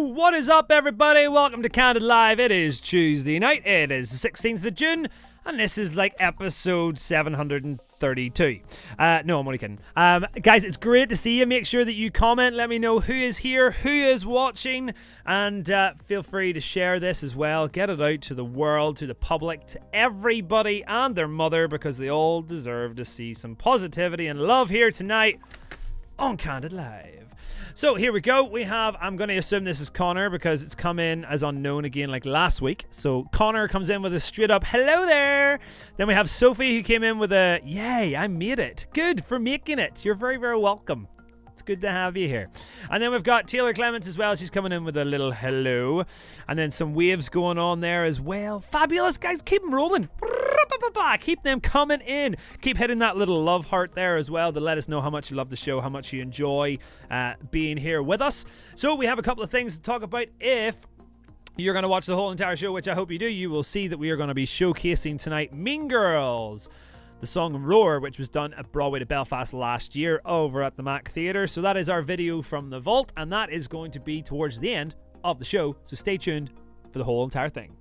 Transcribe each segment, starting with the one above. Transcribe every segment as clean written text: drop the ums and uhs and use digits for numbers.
What is up, everybody? Welcome to Candid Live. It is Tuesday night. It is the 16th of June, and this is like episode 732. No, I'm only kidding. Guys, it's great to see you. Make sure that you comment. Let me know who is here, who is watching, and feel free to share this as well. Get it out to the world, to the public, to everybody and their mother, because they all deserve to see some positivity and love here tonight on Candid Live. So here we go. We have, I'm going to assume this is Connor because it's come in as unknown again like last week. So Connor comes in with a straight up hello there. Then we have Sophie who came in with a yay, I made it. Good for making it. You're very, very welcome. It's good to have you here. And then we've got Taylor Clements as well. She's coming in with a little hello. And then some waves going on there as well. Fabulous, guys. Keep them rolling. Keep them coming in. Keep hitting that little love heart there as well to let us know how much you love the show, how much you enjoy being here with us. So we have a couple of things to talk about. If you're going to watch the whole entire show, which I hope you do, you will see that we are going to be showcasing tonight Mean Girls, the song Roar, which was done at Broadway to Belfast last year over at the Mac Theatre. So that is our video from the vault, and that is going to be towards the end of the show. So stay tuned for the whole entire thing.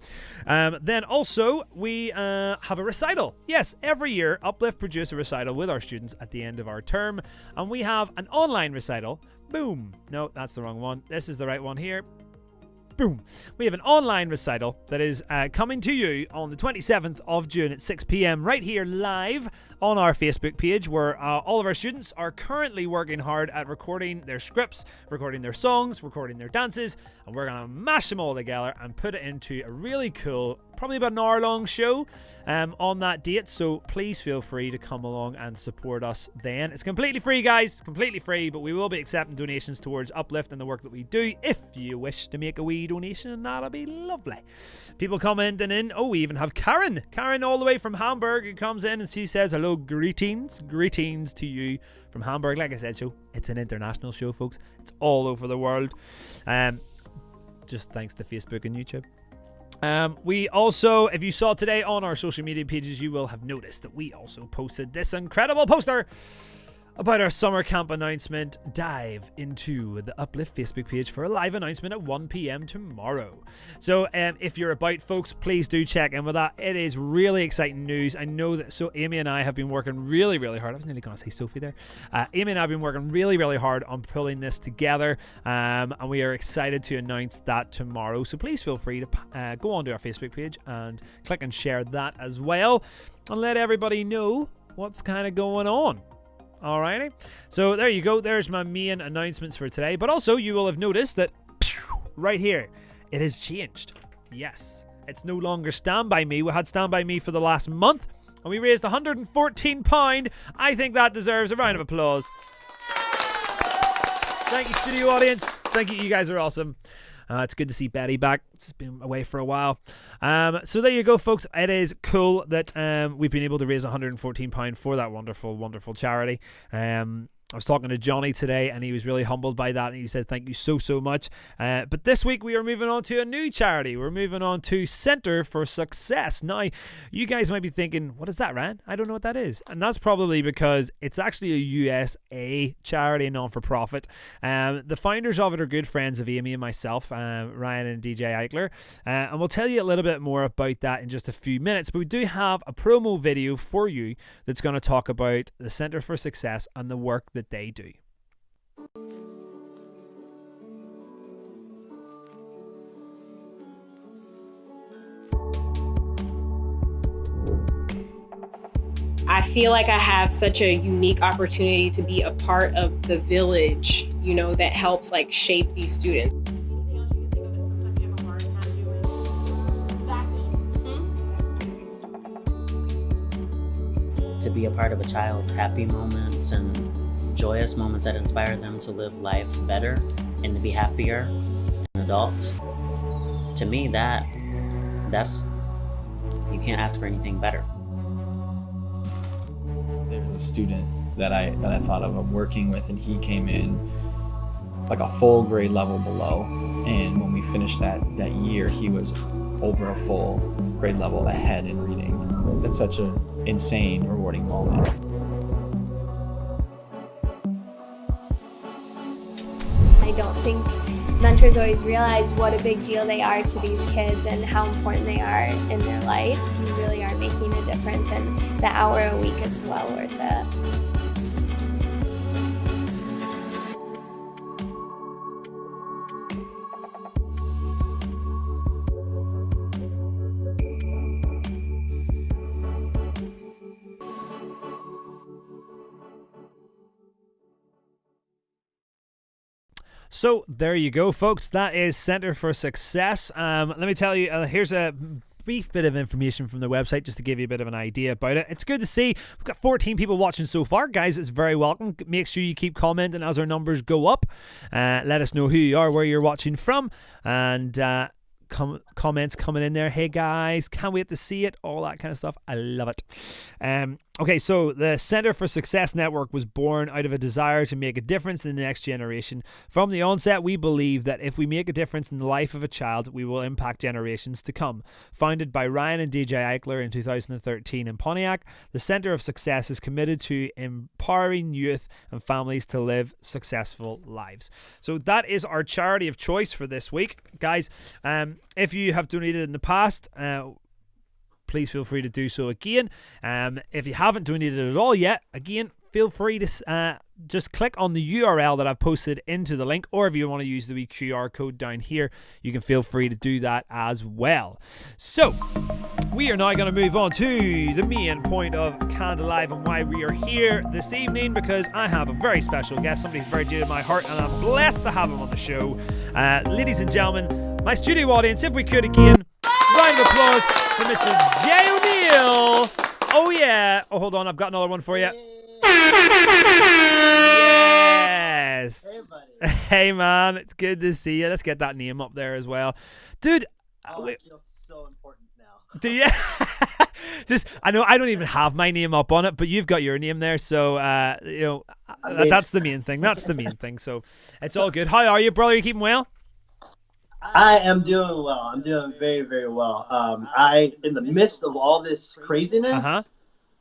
Then also we have a recital. Yes, every year Uplift produce a recital with our students at the end of our term, and we have an online recital. Boom. No, that's the wrong one. This is the right one here. Boom. We have an online recital that is coming to you on the 27th of June at 6 p.m. right here live on our Facebook page, where all of our students are currently working hard at recording their scripts, recording their songs, recording their dances, and we're going to mash them all together and put it into a really cool, probably about an hour long show on that date. So please feel free to come along and support us then. It's completely free, guys, completely free, but we will be accepting donations towards Uplift and the work that we do if you wish to make a wee donation. That'll be lovely. People commenting in. Oh, we even have Karen all the way from Hamburg, who comes in and she says hello, greetings to you from Hamburg. Like I said, so it's an international show, folks. It's all over the world, just thanks to Facebook and YouTube. We also, if you saw today on our social media pages, you will have noticed that we also posted this incredible poster about our summer camp announcement. Dive into the Uplift Facebook page for a live announcement at 1 p.m. tomorrow. So if you're about, folks, please do check in with that. It is really exciting news. I know that, so Amy and I have been working really, really hard. I was nearly going to say Sophie there. Amy and I have been working really, really hard on pulling this together, and we are excited to announce that tomorrow. So please feel free to go onto our Facebook page and click and share that as well, and let everybody know what's kind of going on. Alrighty, so there you go. There's my main announcements for today. But also, you will have noticed that right here, it has changed. Yes, it's no longer Stand By Me. We had Stand By Me for the last month, and we raised £114. I think that deserves a round of applause. Thank you, studio audience. Thank you. You guys are awesome. It's good to see Betty back. She's been away for a while. So there you go, folks. It is cool that we've been able to raise £114 for that wonderful, wonderful charity. I was talking to Johnny today, and he was really humbled by that, and he said thank you so much. But this week we are moving on to a new charity. We're moving on to Center for Success. Now, you guys might be thinking, what is that, Ryan? I don't know what that is. And that's probably because it's actually a USA charity, non-for-profit. The founders of it are good friends of Amy and myself, Ryan and DJ Eichler, and we'll tell you a little bit more about that in just a few minutes. But we do have a promo video for you that's going to talk about the Center for Success and the work that they do. I feel like I have such a unique opportunity to be a part of the village, you know, that helps like shape these students. To be a part of a child's happy moments and joyous moments that inspire them to live life better and to be happier as an adult. To me, that's you can't ask for anything better. There's a student that I thought of working with, and he came in like a full grade level below, and when we finished that year, he was over a full grade level ahead in reading. That's such an insane, rewarding moment. I don't think mentors always realize what a big deal they are to these kids and how important they are in their life. You really are making a difference, and the hour a week is well worth it. So there you go, folks. That is Center for Success. Let me tell you, here's a brief bit of information from the website just to give you a bit of an idea about it. It's good to see. We've got 14 people watching so far. Guys, it's very welcome. Make sure you keep commenting as our numbers go up. Let us know who you are, where you're watching from, and comments coming in there. Hey guys, can't wait to see it. All that kind of stuff. I love it. Okay, so the Center for Success Network was born out of a desire to make a difference in the next generation. From the onset, we believe that if we make a difference in the life of a child, we will impact generations to come. Founded by Ryan and DJ Eichler in 2013 in Pontiac, the Center of Success is committed to empowering youth and families to live successful lives. So that is our charity of choice for this week. Guys, if you have donated in the past, please feel free to do so again. If you haven't donated at all yet, again, feel free to just click on the URL that I've posted into the link, or if you want to use the wee QR code down here, you can feel free to do that as well. So, we are now going to move on to the main point of Candid Live and why we are here this evening, because I have a very special guest, somebody who's very dear to my heart, and I'm blessed to have him on the show. Ladies and gentlemen, my studio audience, if we could again, round of applause for Mr. Jay O'Neill. Oh yeah. Oh, hold on. I've got another one for you. Yes. Hey, buddy. Hey, man. It's good to see you. Let's get that name up there as well. Dude. Oh, I feel so important now. Do you? Just, I know I don't even have my name up on it, but you've got your name there. So, that's the main thing. That's the main thing. So it's all good. How are you, brother? You keeping well? I am doing well. I'm doing very, very well. In the midst of all this craziness,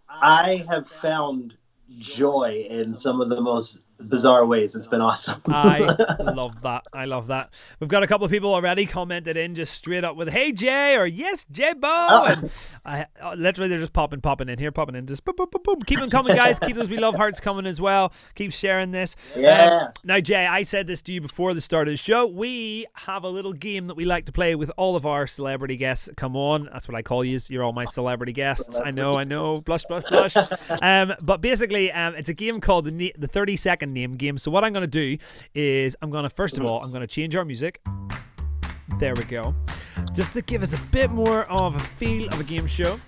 I have found joy in some of the most bizarre ways. It's been awesome. I love that. I love that. We've got a couple of people already commented in just straight up with, hey, Jay, or yes, J-Bo. And literally, they're just popping in here, popping in. Just boom, boom, boom, boom. Keep them coming, guys. Keep those We Love hearts coming as well. Keep sharing this. Yeah. Now, Jay, I said this to you before the start of the show. We have a little game that we like to play with all of our celebrity guests. Come on. That's what I call you. You're all my celebrity guests. I know. Blush, blush, blush. But basically, it's a game called the 30-second name game. So what I'm going to do is first of all, I'm going to change our music. There we go. Just to give us a bit more of a feel of a game show.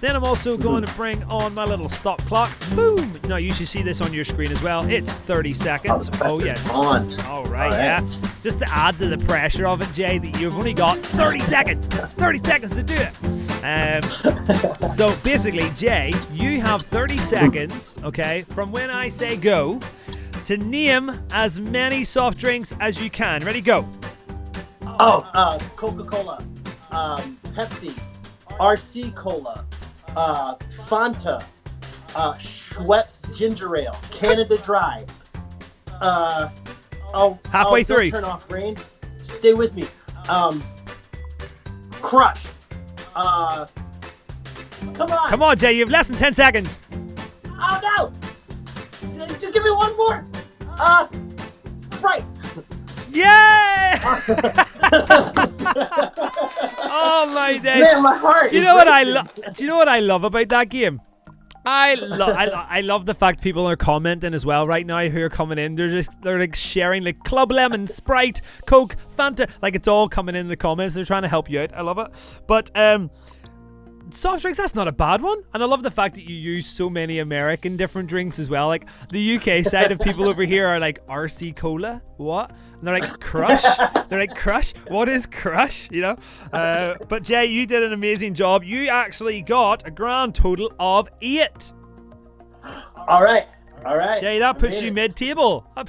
Then I'm also going to bring on my little stop clock. Boom! Now you should see this on your screen as well. It's 30 seconds. Oh, yes. All right, yeah. Just to add to the pressure of it, Jay, that you've only got 30 seconds. 30 seconds to do it. So basically, Jay, you have 30 seconds, okay, from when I say go, to name as many soft drinks as you can. Ready, go. Coca-Cola, Pepsi, RC Cola, Fanta, Schweppes Ginger Ale, Canada Dry. Halfway through. Don't turn off rain. Stay with me. Crush. Come on, Jay. You have less than 10 seconds. Oh no! Just give me one more. Right. Yay! Oh my day! Man, my heart. Do you know what I love? Do you know what I love about that game? I love the fact people are commenting as well right now who are coming in. They're like sharing like Club Lemon, Sprite, Coke, Fanta. Like it's all coming in the comments. They're trying to help you out. I love it. But soft drinks, that's not a bad one. And I love the fact that you use so many American different drinks as well. Like the UK side of people over here are like RC Cola. What? And they're like Crush. They're like Crush. What is Crush? You know. But Jay, you did an amazing job. You actually got a grand total of 8. All right. Jay, that puts you mid-table. My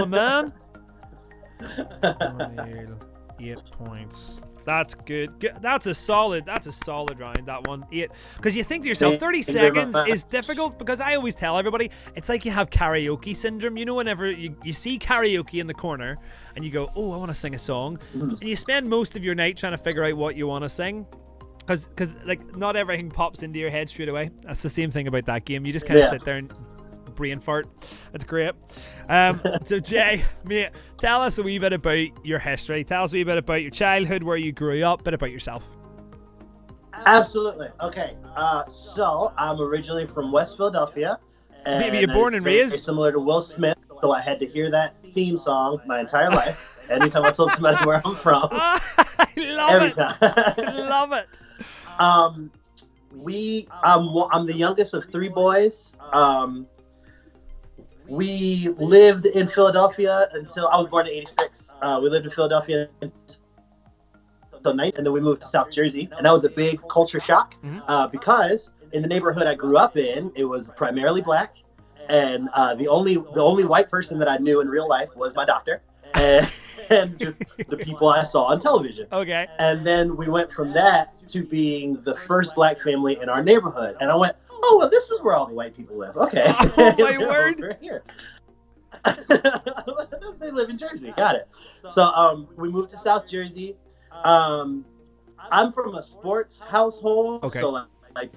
man. 8 points. That's good. That's a solid round, that one. 8. Because you think to yourself, 30 seconds is difficult, because I always tell everybody, it's like you have karaoke syndrome. You know, whenever you see karaoke in the corner and you go, oh, I want to sing a song. And you spend most of your night trying to figure out what you want to sing. Because like, not everything pops into your head straight away. That's the same thing about that game. You just kind of sit there and brain fart. That's great. So Jay, mate, tell us a wee bit about your history. Tell us a wee bit about your childhood, where you grew up, a bit about yourself. Absolutely. Okay. So I'm originally from West Philadelphia. Maybe you're born and raised? Very similar to Will Smith, so I had to hear that theme song my entire life. Anytime I told somebody where I'm from. I love it. I love it. I'm the youngest of 3 boys. We lived in Philadelphia until I was born in '86. We lived in Philadelphia until 19, and then we moved to South Jersey, and that was a big culture shock because in the neighborhood I grew up in, it was primarily black, and the only white person that I knew in real life was my doctor, and just the people I saw on television. Okay. And then we went from that to being the first black family in our neighborhood, and I went, oh, well, this is where all the white people live. Okay. Oh, my word. Over here. They live in Jersey. Got it. So we moved to South Jersey. I'm from a sports household. Okay. So, like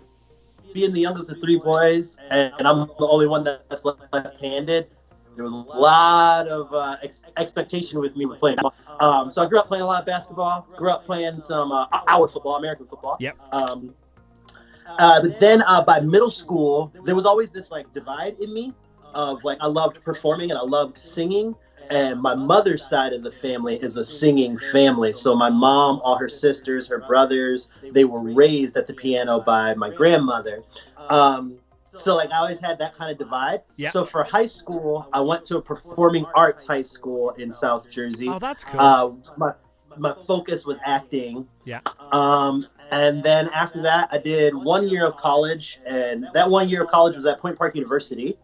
being the youngest of 3 boys, and I'm the only one that's left-handed, there was a lot of expectation with me playing. So I grew up playing a lot of basketball, grew up playing some our football, American football. Yep. But then by middle school, there was always this like divide in me of like, I loved performing and I loved singing. And my mother's side of the family is a singing family. So my mom, all her sisters, her brothers, they were raised at the piano by my grandmother. So like I always had that kind of divide. Yeah. So for high school, I went to a performing arts high school in South Jersey. Oh, that's cool. My focus was acting. Yeah. And then after that, I did 1 year of college, and that 1 year of college was at Point Park University.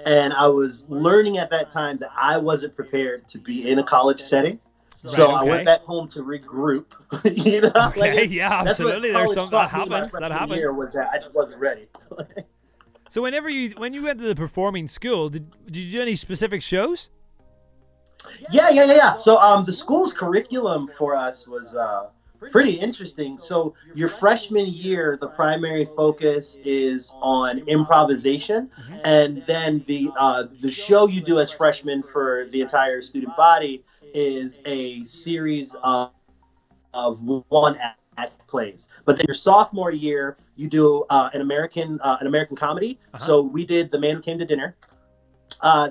And I was learning at that time that I wasn't prepared to be in a college setting. So Right, okay. I went back home to regroup. You know, Okay, yeah, absolutely. There's something that happens. That happens. Year was that I just wasn't ready. So when you went to the performing school, did you do any specific shows? Yeah. So the school's curriculum for us was pretty interesting. So your freshman year, the primary focus is on improvisation, and then the show you do as freshmen for the entire student body is a series of one act plays. But then your sophomore year, you do an American comedy. So we did The Man Who Came to Dinner.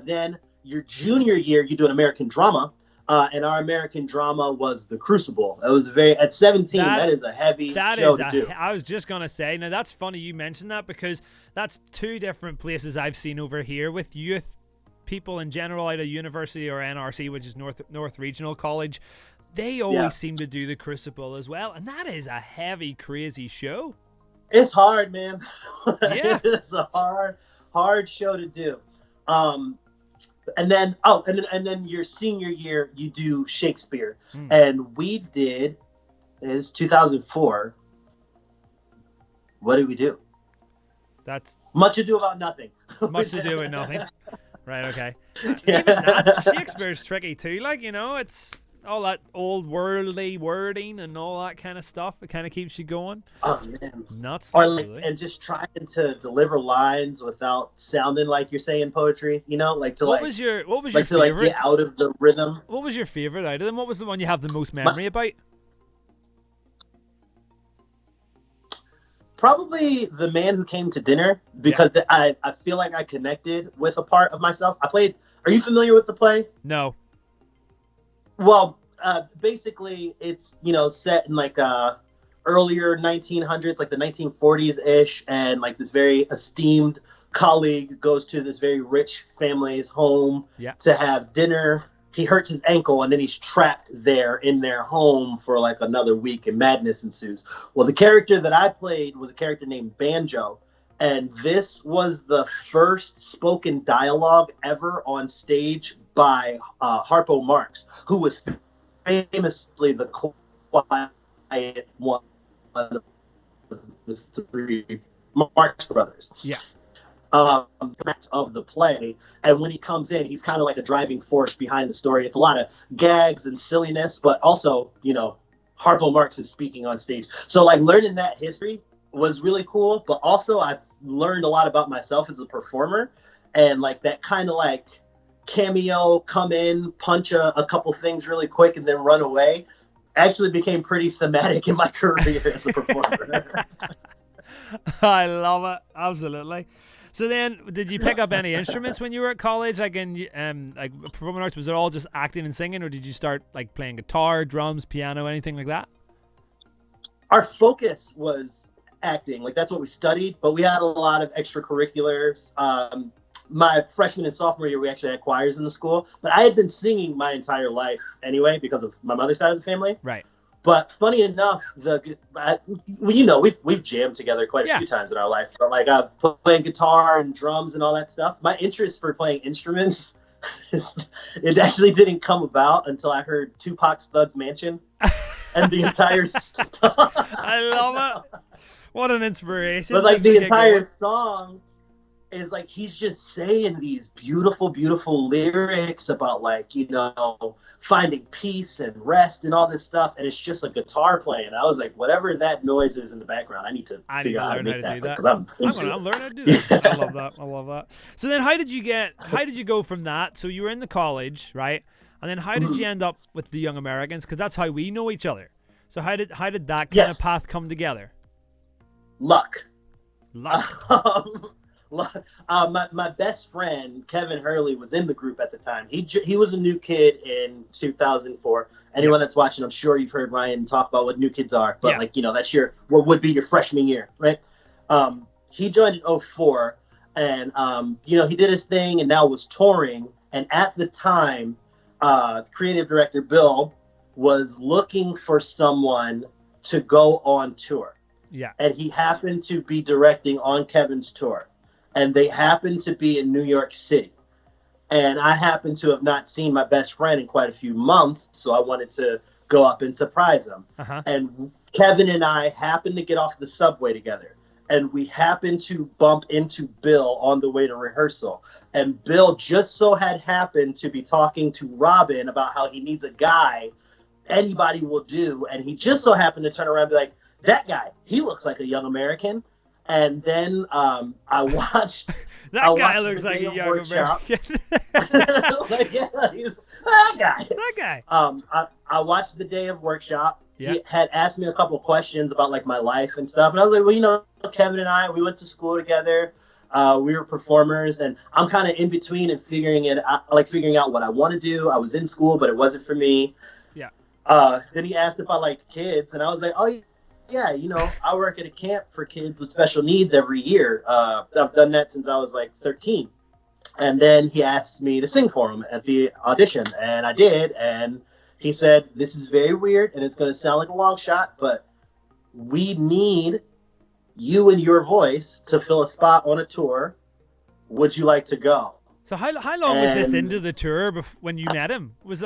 Then your junior year, you do an American drama. And our American drama was The Crucible. It was at 17, that is a heavy show to do. I was just going to say, now that's funny you mentioned that, because that's 2 different places I've seen over here with youth people in general out of university or NRC, which is North Regional College. They always seem to do The Crucible as well. And that is a heavy, crazy show. It's hard, man. Yeah. It's a hard show to do. And then your senior year, you do Shakespeare. And we did, it's 2004. What did we do? That's Much Ado About Nothing. Much to do with nothing. Right, okay. Even that, Shakespeare's tricky too. Like, you know, it's all that old worldly wording and all that kind of stuff. It kind of keeps you going. Oh, man. Nuts. And just trying to deliver lines without sounding like you're saying poetry, you know, what was your favorite? To like get out of the rhythm. What was your favorite out of them? What was the one you have the most memory about? Probably The Man Who Came to Dinner, because I feel like I connected with a part of myself. Are you familiar with the play? No. Well, basically it's, set in like earlier 1900s, like the 1940s-ish, and like this very esteemed colleague goes to this very rich family's home to have dinner. He hurts his ankle, and then he's trapped there in their home for like another week, and madness ensues. Well, the character that I played was a character named Banjo, and this was the first spoken dialogue ever on stage by Harpo Marx, who was famously the quiet one of the three Marx brothers. Yeah. Of the play, and when he comes in, he's kind of like a driving force behind the story. It's a lot of gags and silliness, but also, Harpo Marx is speaking on stage. So like learning that history was really cool, but also I've learned a lot about myself as a performer, and like that kind of like cameo, come in, punch a couple things really quick and then run away actually became pretty thematic in my career as a performer. I love it. Absolutely. So then, did you pick up any instruments when you were at college? Like in like performing arts, was it all just acting and singing, or did you start like playing guitar, drums, piano, anything like that? Our focus was acting, like that's what we studied, but we had a lot of extracurriculars. My freshman and sophomore year, we actually had choirs in the school, but I had been singing my entire life anyway because of my mother's side of the family. Right. But funny enough, we've jammed together quite a few times in our life. But like playing guitar and drums and all that stuff, my interest for playing instruments, it actually didn't come about until I heard Tupac's Thug's Mansion and the entire song. I love it. What an inspiration! But like the entire song is like he's just saying these beautiful, beautiful lyrics about like finding peace and rest and all this stuff, and it's just a guitar playing. I was like, whatever that noise is in the background, I need to figure out how to make that. Because I'm gonna learn how to do that. I love that. I love that. So then, how did you go from that? So you were in the college, right? And then how did you end up with the Young Americans? Because that's how we know each other. So how did that kind of path come together? Luck. My best friend Kevin Hurley was in the group at the time. He was a new kid in 2004. Anyone that's watching, I'm sure you've heard Ryan talk about what new kids are. But that's what would be your freshman year, right? He joined in 2004, and he did his thing and now was touring. And at the time, creative director Bill was looking for someone to go on tour. Yeah. And he happened to be directing on Kevin's tour. And they happened to be in New York City. And I happened to have not seen my best friend in quite a few months, so I wanted to go up and surprise him. Uh-huh. And Kevin and I happened to get off the subway together. And we happened to bump into Bill on the way to rehearsal. And Bill just so had happened to be talking to Robin about how he needs a guy anybody will do. And he just so happened to turn around and be like, that guy, he looks like a Young American. And then I watched. That guy looks like a Young American. He's that guy. That guy. I watched the day of workshop. Yeah. He had asked me a couple questions about like my life and stuff, and I was like, well, Kevin and I, we went to school together. We were performers, and I'm kind of in between and figuring out what I want to do. I was in school, but it wasn't for me. Yeah. Then he asked if I liked kids, and I was like, oh. Yeah, I work at a camp for kids with special needs every year. I've done that since I was like 13. And then he asked me to sing for him at the audition, and I did. And he said, this is very weird, and it's going to sound like a long shot, but we need you and your voice to fill a spot on a tour. Would you like to go? So how long was this into the tour when you met him? It's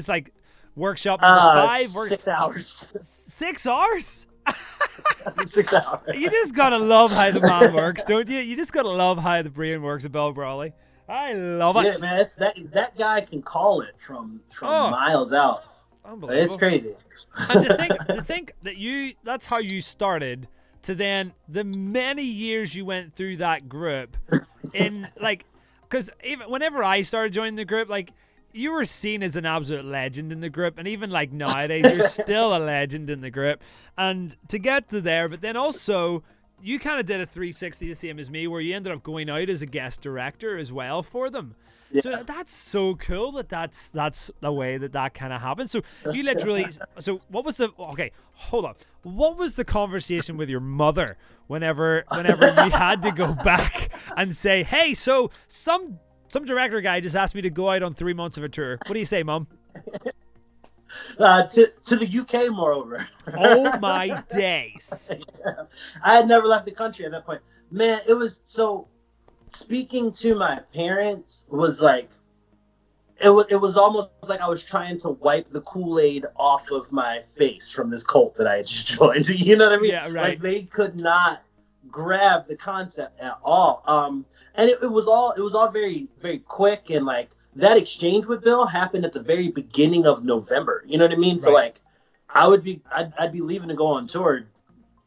like workshop number 5? 6 hours. 6 hours? 6 hours. You just gotta love how the man works, don't you? You just gotta love how the brain works of Bill Brawley. I love it. Yeah, man, that guy can call it from miles out. Unbelievable. It's crazy. And to think that that's how you started, to then the many years you went through that group in because even whenever I started joining the group, you were seen as an absolute legend in the group, and even nowadays you're still a legend in the group. And to get to there, but then also you kind of did a 360 the same as me, where you ended up going out as a guest director as well for them. Yeah. So that's so cool that's the way that kind of happened. So you literally, what was what was the conversation with your mother whenever you had to go back and say, hey, so some director guy just asked me to go out on 3 months of a tour. What do you say, Mom? To the UK, moreover. Oh my days! Yeah. I had never left the country at that point. Man, it was so. Speaking to my parents was it was almost like I was trying to wipe the Kool-Aid off of my face from this cult that I had just joined. You know what I mean? Yeah, right. Like they could not grab the concept at all. And it was all very, very quick, and like that exchange with Bill happened at the very beginning of November. You know what I mean? Right. So like I'd be leaving to go on tour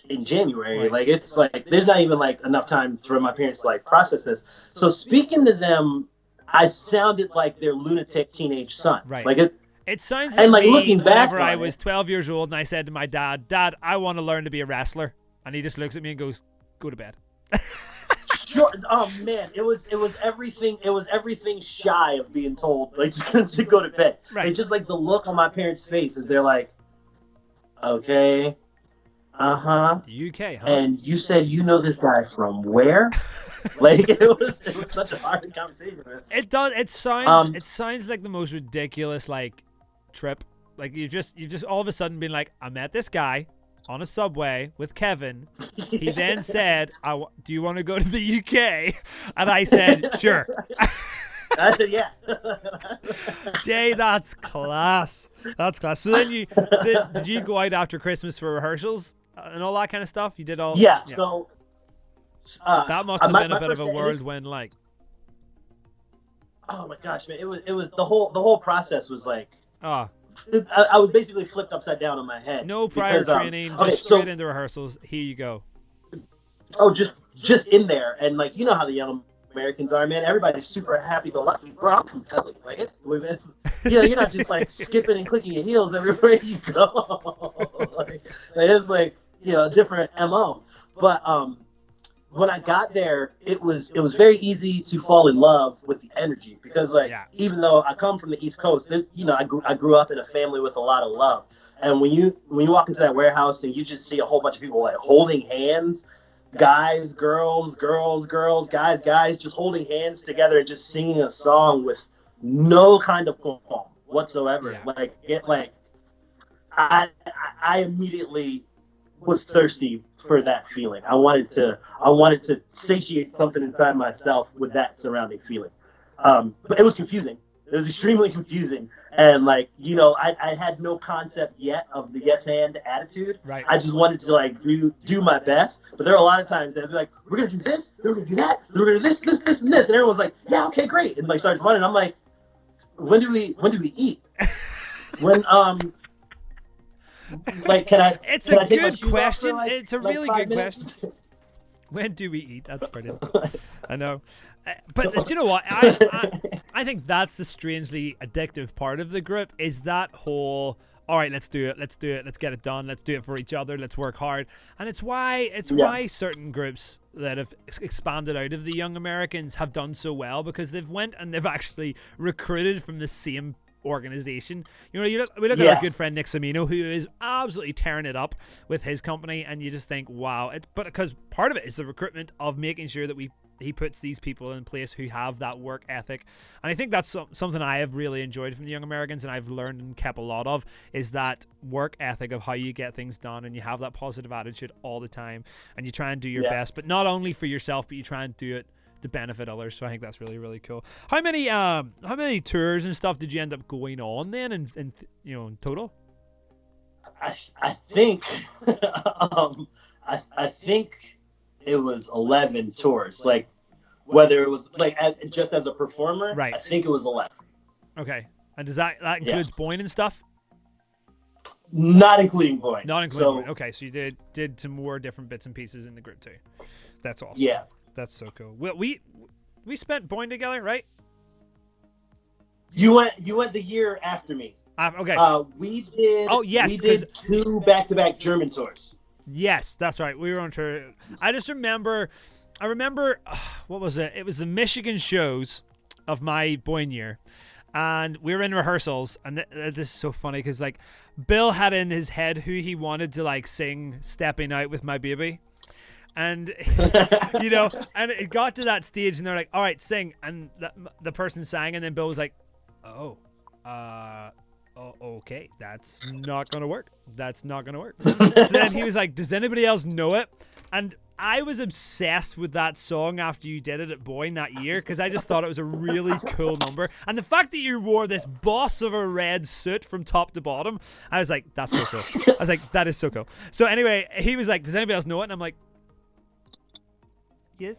in January. Right. Like it's like there's not even like enough time for my parents to like process this. So speaking to them, I sounded like their lunatic teenage son. Right. Like it sounds and, like like, me looking back whenever on I was it- 12 years old and I said to my dad, Dad, I want to learn to be a wrestler. And he just looks at me and goes, go to bed. Sure. Oh man, it was everything. It was everything shy of being told like to go to bed. Right. It's just like the look on my parents' face as they're like, okay, UK, huh? and you said you know this guy from where? Like it was such a hard conversation. Man. It does. It sounds like the most ridiculous like trip. Like you just all of a sudden been like, I met this guy on a subway with Kevin. He then said, "Do you want to go to the UK?" And I said, "Sure." I said, yeah. Jay, that's class. That's class. So then did you go out after Christmas for rehearsals and all that kind of stuff? You did all. Yeah. So that must have been a bit of a first- whirlwind, like. Oh my gosh, man! It was the whole process was like. Oh, I was basically flipped upside down on my head. no prior because, training, okay, just straight into rehearsals. Here you go. Oh, just in there, and like you know how the young Americans are, man. Everybody's super happy-go-lucky. Bro, I'm from Philly, like you're not just like skipping and clicking your heels everywhere you go. like it's like a different MO. But when I got there, it was very easy to fall in love with the energy because even though I come from the East Coast, there's I grew up in a family with a lot of love, and when you walk into that warehouse and you just see a whole bunch of people like holding hands, guys, girls, guys, just holding hands together and just singing a song with no kind of qualm whatsoever. Yeah. I immediately was thirsty for that feeling. I wanted to satiate something inside myself with that surrounding feeling. But it was confusing. It was extremely confusing. And I had no concept yet of the yes and attitude. Right. I just wanted to do my best. But there are a lot of times that I'd be like, we're gonna do this, then we're gonna do that, then we're gonna do this, and this, and everyone's like, yeah, okay, great, and starts running. I'm like, when do we eat? When can I? It's can a I take my good shoes off question. for, It's a really 5 good minutes? question. When do we eat? That's brilliant. I know. But you know what? I think that's the strangely addictive part of the group is that whole, all right, let's do it, let's get it done, let's do it for each other, let's work hard. And it's why certain groups that have expanded out of the Young Americans have done so well, because they've went and they've actually recruited from the same organization. We look at our good friend Nick Samino, who is absolutely tearing it up with his company, and you just think, wow. But because part of it is the recruitment of making sure that he puts these people in place who have that work ethic. And I think that's something I have really enjoyed from the Young Americans, and I've learned and kept a lot of, is that work ethic of how you get things done, and you have that positive attitude all the time, and you try and do your best, but not only for yourself, but you try and do it to benefit others. So I think that's really, really cool. How many tours and stuff did you end up going on then in total? I think I think it was 11 tours. Like whether it was just as a performer, right? I think it was 11. Okay, and does that includes Boyne and stuff? Not including Boyne. Not including Boyne. Okay, so you did some more different bits and pieces in the group too. That's awesome. Yeah. That's so cool. Well, we spent Boyne together, right? You went the year after me. Okay. We did. Oh yes, we did 2 back-to-back German tours. Yes, that's right. We were on tour. I remember. What was it? It was the Michigan shows of my Boyne year, and we were in rehearsals. And this is so funny because Bill had in his head who he wanted to sing "Stepping Out with My Baby." And, and it got to that stage and they're like, all right, sing. And the person sang, and then Bill was like, okay, that's not going to work. That's not going to work. So then he was like, does anybody else know it? And I was obsessed with that song after you did it at Boyne that year because I just thought it was a really cool number. And the fact that you wore this boss of a red suit from top to bottom, I was like, that's so cool. I was like, that is so cool. So anyway, he was like, does anybody else know it? And I'm like, yes.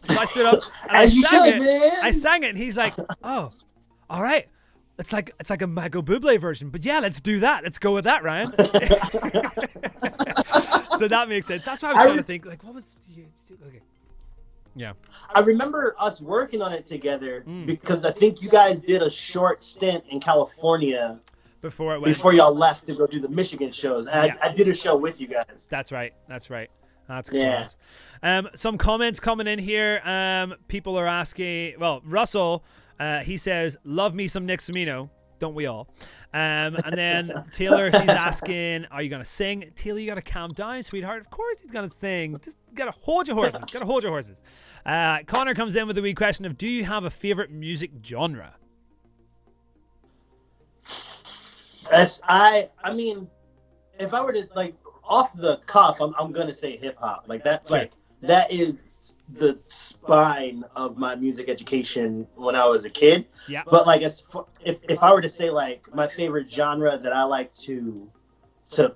So I stood up and I sang it. Man. I sang it and he's like, oh, all right. It's like a Michael Bublé version, but yeah, let's do that. Let's go with that, Ryan. So that makes sense. That's why I was trying to think, like, what was okay. Yeah. I remember us working on it together because I think you guys did a short stint in California before y'all left to go do the Michigan shows. And I did a show with you guys. That's right. That's class. Some comments coming in here. People are asking, well, Russell, he says, love me some Nick Semino. Don't we all? And then Taylor, she's asking, are you going to sing? Taylor, you got to calm down, sweetheart. Of course he's going to sing. Just got to hold your horses. Connor comes in with a wee question of, do you have a favorite music genre? I mean, if I were to, like, off the cuff, I'm going to say hip hop. Like, that's sure. Like, that is the spine of my music education when I was a kid. Yeah. But like, if I were to say like my favorite genre that I like to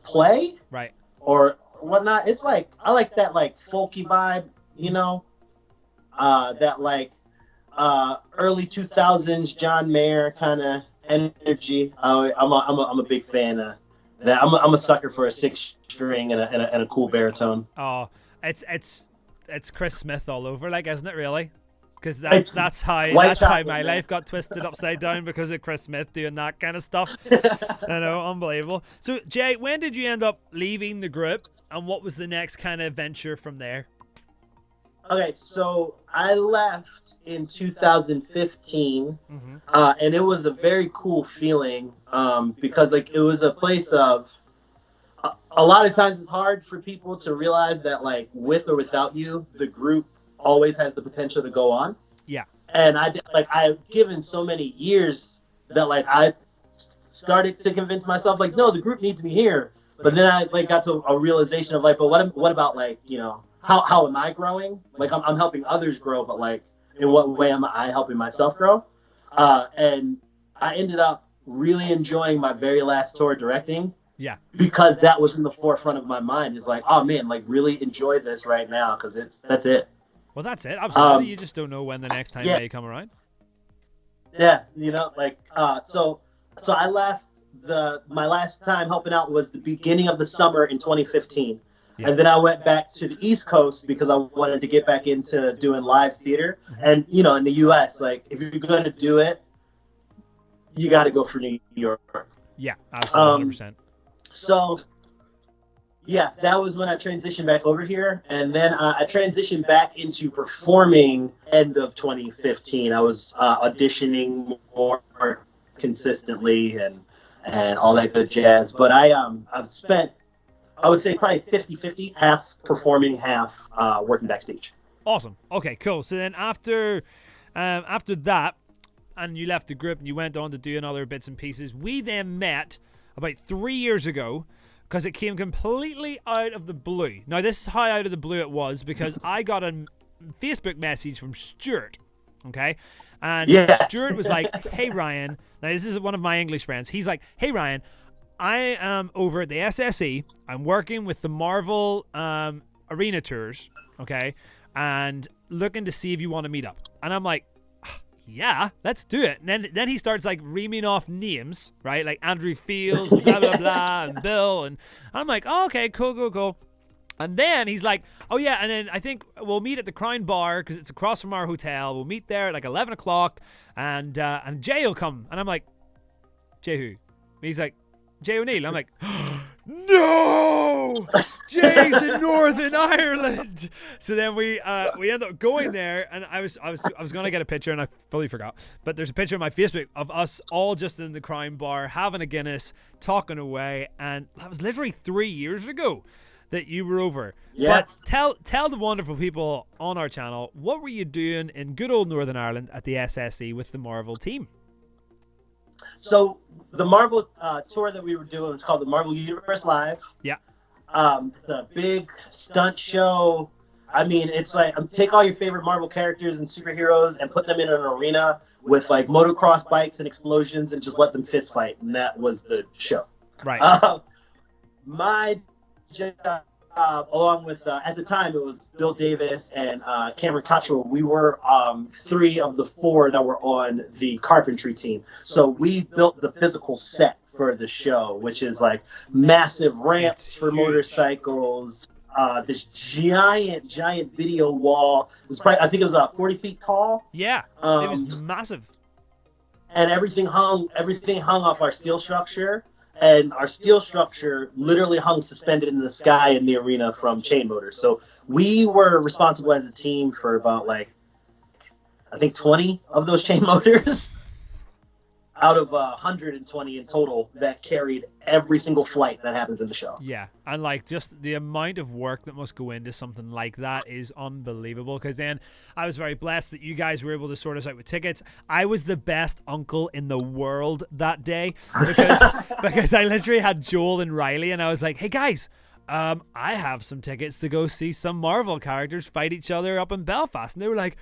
play, right, or whatnot, it's like I like that like folky vibe, you know, that like early 2000s John Mayer kind of energy. I'm a big fan of that. I'm a sucker for a 6-string and a cool baritone. Oh, it's Chris Smith all over, like, isn't it really? Because that's how my life got twisted upside down because of Chris Smith doing that kind of stuff. I know, unbelievable. So, Jay, when did you end up leaving the group, and what was the next kind of venture from there? Okay, so I left in 2015, and it was a very cool feeling because like it was a place of. A lot of times it's hard for people to realize that, like, with or without you, the group always has the potential to go on. Yeah. And I've given so many years that, like, I started to convince myself, like, no, the group needs me here. But then I, like, got to a realization of, like, but what about, like, you know, how am I growing? Like, I'm helping others grow, but, like, in what way am I helping myself grow? And I ended up really enjoying my very last tour directing. Yeah. Because that was in the forefront of my mind. It's like, oh man, like really enjoy this right now because that's it. Well, that's it. Absolutely. You just don't know when the next time may come around. Yeah, you know, like so I left my last time helping out was the beginning of the summer in 2015. Yeah. And then I went back to the East Coast because I wanted to get back into doing live theater. And you know, in the US, like if you're going to do it, you got to go for New York. Yeah, absolutely, 100%. So, yeah, that was when I transitioned back over here. And then I transitioned back into performing end of 2015. I was auditioning more consistently and all that good jazz. But I've spent, I would say, probably 50-50, half performing, half working backstage. Awesome. Okay, cool. So then after that, and you left the group and you went on to doing other bits and pieces, we then met about 3 years ago because it came completely out of the blue. Now, this is how out of the blue it was because I got a Facebook message from Stuart, okay? And Stuart was like, hey, Ryan. Now, this is one of my English friends. He's like, hey, Ryan, I am over at the SSE. I'm working with the Marvel Arena Tours, okay? And looking to see if you want to meet up. And I'm like, yeah, let's do it. And then he starts like reaming off names, right? Like Andrew Fields, blah, blah, blah, and Bill. And I'm like, oh, okay, cool. And then he's like, oh, yeah, and then I think we'll meet at the Crown Bar because it's across from our hotel. We'll meet there at like 11 o'clock and Jay will come. And I'm like, Jay who? And he's like, Jay O'Neill. I'm like, no! Jay's in Northern Ireland. So then we end up going there, and I was gonna get a picture, and I fully forgot. But there's a picture on my Facebook of us all just in the Crown Bar having a Guinness, talking away, and that was literally 3 years ago that you were over. Yeah. But tell the wonderful people on our channel, what were you doing in good old Northern Ireland at the SSE with the Marvel team? So the Marvel tour that we were doing was called the Marvel Universe Live. Yeah. It's a big stunt show. I mean, it's like take all your favorite Marvel characters and superheroes and put them in an arena with like motocross bikes and explosions and just let them fist fight, and that was the show. Right. My job, along with at the time it was Bill Davis and Cameron Cottrell. We were 3 of the 4 that were on the carpentry team. So we built the physical set for the show, which is like massive ramps for motorcycles. This giant video wall. It was probably, I think it was 40 feet tall. Yeah, it was massive. And everything hung off our steel structure. And our steel structure literally hung suspended in the sky in the arena from chain motors. So we were responsible as a team for about like, I think 20 of those chain motors out of 120 in total that carried every single flight that happens in the show. Yeah, and like just the amount of work that must go into something like that is unbelievable. Because then I was very blessed that you guys were able to sort us out with tickets. I was the best uncle in the world that day because I literally had Joel and Riley, and I was like, hey guys, I have some tickets to go see some Marvel characters fight each other up in Belfast. And they were like,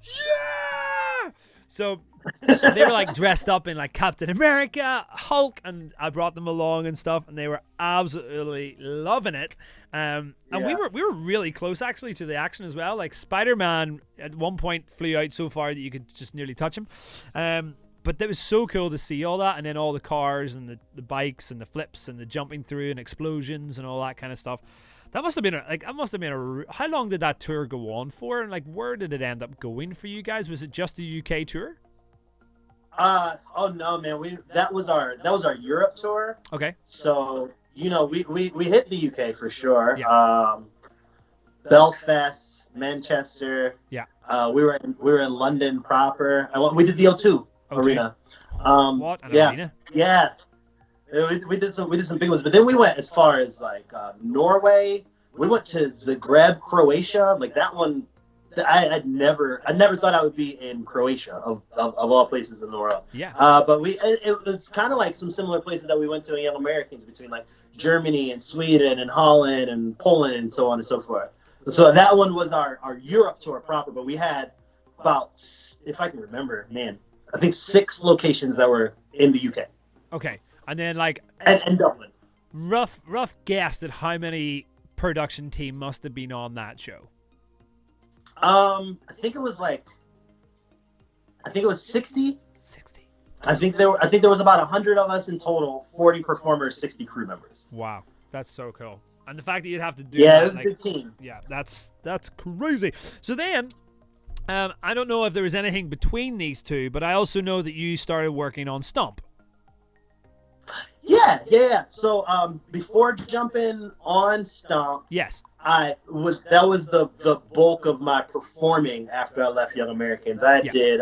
yeah! So they were like dressed up in like Captain America, Hulk, and I brought them along and stuff, and they were absolutely loving it. And we were really close actually to the action as well. Like Spider-Man at one point flew out so far that you could just nearly touch him. But it was so cool to see all that, and then all the cars and the bikes and the flips and the jumping through and explosions and all that kind of stuff. That must have been how long did that tour go on for, and like where did it end up going for you guys? Was it just a UK tour? Oh no, man. That was our Europe tour. Okay. So we hit the UK for sure. Yeah. Belfast, Manchester. Yeah. We were in London proper. We did the O2 arena. What an arena? Yeah. We did some big ones, but then we went as far as like Norway. We went to Zagreb, Croatia. Like that one, I never thought I would be in Croatia of all places in the world. Yeah. But it was kind of like some similar places that we went to in Young Americans, between like Germany and Sweden and Holland and Poland and so on and so forth. So that one was our Europe tour proper, but we had about, if I can remember, man, I think 6 locations that were in the UK. Okay. And then like and Dublin. Rough guess at how many production team must have been on that show. I think it was 60. 60. I think there was about 100 of us in total, 40 performers, 60 crew members. Wow, that's so cool. And the fact that you'd have to do that, it was a good team. Yeah, that's crazy. So then, I don't know if there was anything between these two, but I also know that you started working on Stomp. Yeah. So before jumping on Stomp, yes, that was the bulk of my performing after I left Young Americans. I did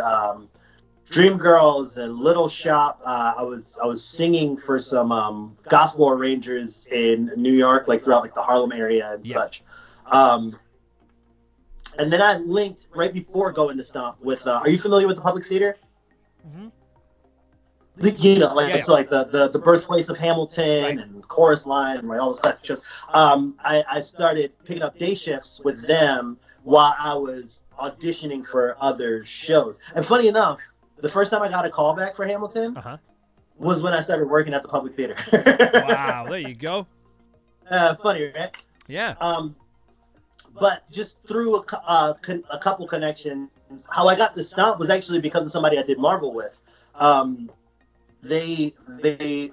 Dreamgirls and Little Shop. I was singing for some gospel arrangers in New York, like throughout like the Harlem area and such. And then I linked right before going to Stomp with. Are you familiar with the Public Theater? Mm-hmm. So like the birthplace of Hamilton and Chorus Line and like all those classic shows. I started picking up day shifts with them while I was auditioning for other shows. And funny enough, the first time I got a call back for Hamilton was when I started working at the Public Theater. Wow, there you go. Funny, right? Yeah. But just through a couple connections, how I got to Stomp was actually because of somebody I did Marvel with. They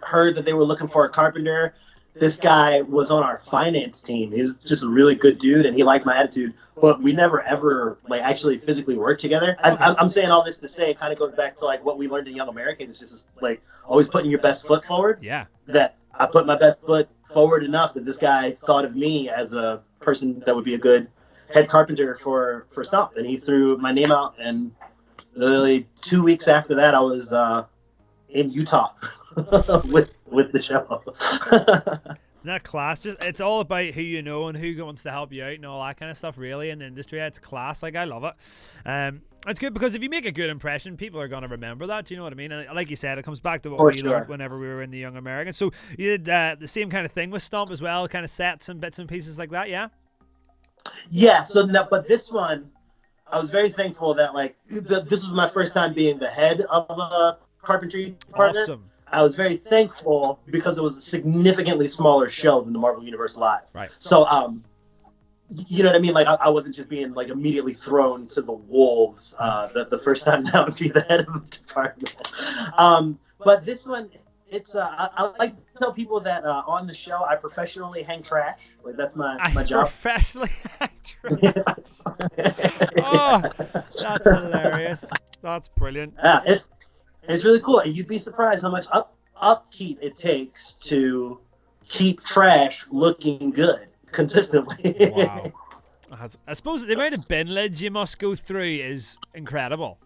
heard that they were looking for a carpenter. This guy was on our finance team. He was just a really good dude, and he liked my attitude. But we never ever like actually physically worked together. I'm saying all this to say it kind of goes back to like what we learned in Young Americans. It's just like always putting your best foot forward. Yeah. That I put my best foot forward enough that this guy thought of me as a person that would be a good head carpenter for Stomp, and he threw my name out. And literally 2 weeks after that, I was in Utah with the show. That class, it's all about who you know and who wants to help you out and all that kind of stuff. Really, in the industry, it's class. Like, I love it. It's good because if you make a good impression, people are going to remember that. Do you know what I mean? And like you said, it comes back to what we learned whenever we were in the Young Americans. So you did the same kind of thing with Stomp as well, kind of sets and bits and pieces like that. Yeah. Yeah. So, no, but this one, I was very thankful that this was my first time being the head of a carpentry department. Awesome. I was very thankful because it was a significantly smaller show than the Marvel Universe Live. Right. So, you know what I mean? Like, I wasn't just being like immediately thrown to the wolves the first time that I would be the head of the department. But this one, it's I like to tell people that on the show I professionally hang trash. Like, that's my job. Professionally hang trash. Oh, that's hilarious. That's brilliant. Yeah, it's really cool, and you'd be surprised how much upkeep it takes to keep trash looking good consistently. Wow. I suppose the amount of bin lids you must go through is incredible.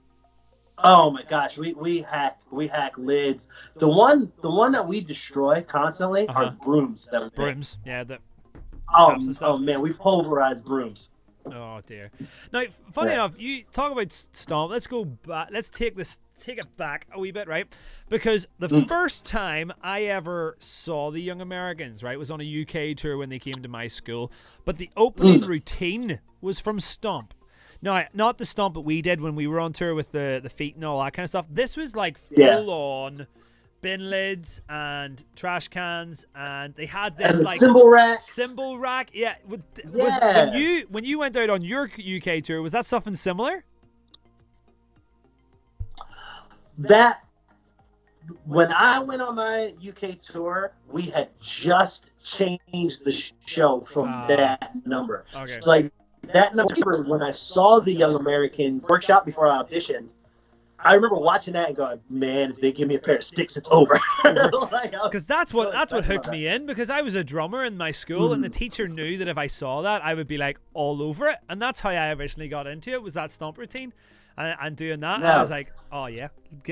Oh my gosh, we hack lids. The one that we destroy constantly are brooms. Brooms, yeah. Oh man, we pulverize brooms. Oh dear. Now, funny enough, you talk about Stomp. Let's go back. Let's take it back a wee bit, right? Because the first time I ever saw the Young Americans, right, was on a UK tour when they came to my school. But the opening routine was from Stomp. Now, not the Stomp that we did when we were on tour with the feet and all that kind of stuff. This was like full on bin lids and trash cans, and they had this like cymbal rack. Yeah. When you went out on your UK tour, was that something similar? That when I went on my UK tour, we had just changed the show from that number. Okay. It's like that number. When I saw the Young Americans workshop before I auditioned, I remember watching that and going, "Man, if they give me a pair of sticks, it's over." Because that's what hooked me in. Because I was a drummer in my school, and the teacher knew that if I saw that, I would be like all over it. And that's how I originally got into it. Was that Stomp routine, and doing that. I was like, "Oh yeah,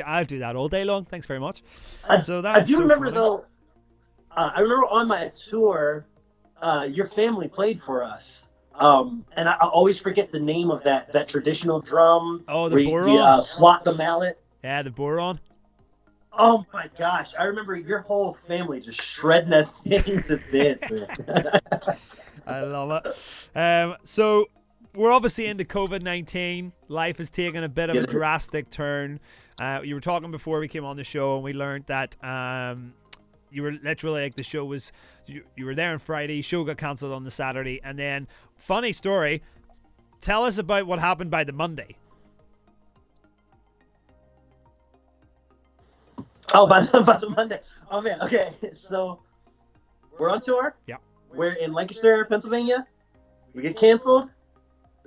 I'll do that all day long. Thanks very much." I do remember though. I remember on my tour, your family played for us. And I always forget the name of that traditional drum. Oh, the boron. You slot the mallet. Yeah, the boron. Oh my gosh, I remember your whole family just shredding that thing to bits, man. I love it. So we're obviously into COVID-19. Life has taken a bit of a drastic turn. You were talking before we came on the show, and we learned that you were literally like the show was. You were there on Friday. Show got cancelled on the Saturday, and then funny story. Tell us about what happened by the Monday. Oh, by the Monday. Oh man. Okay, so we're on tour. Yeah. We're in Lancaster, Pennsylvania. We get canceled.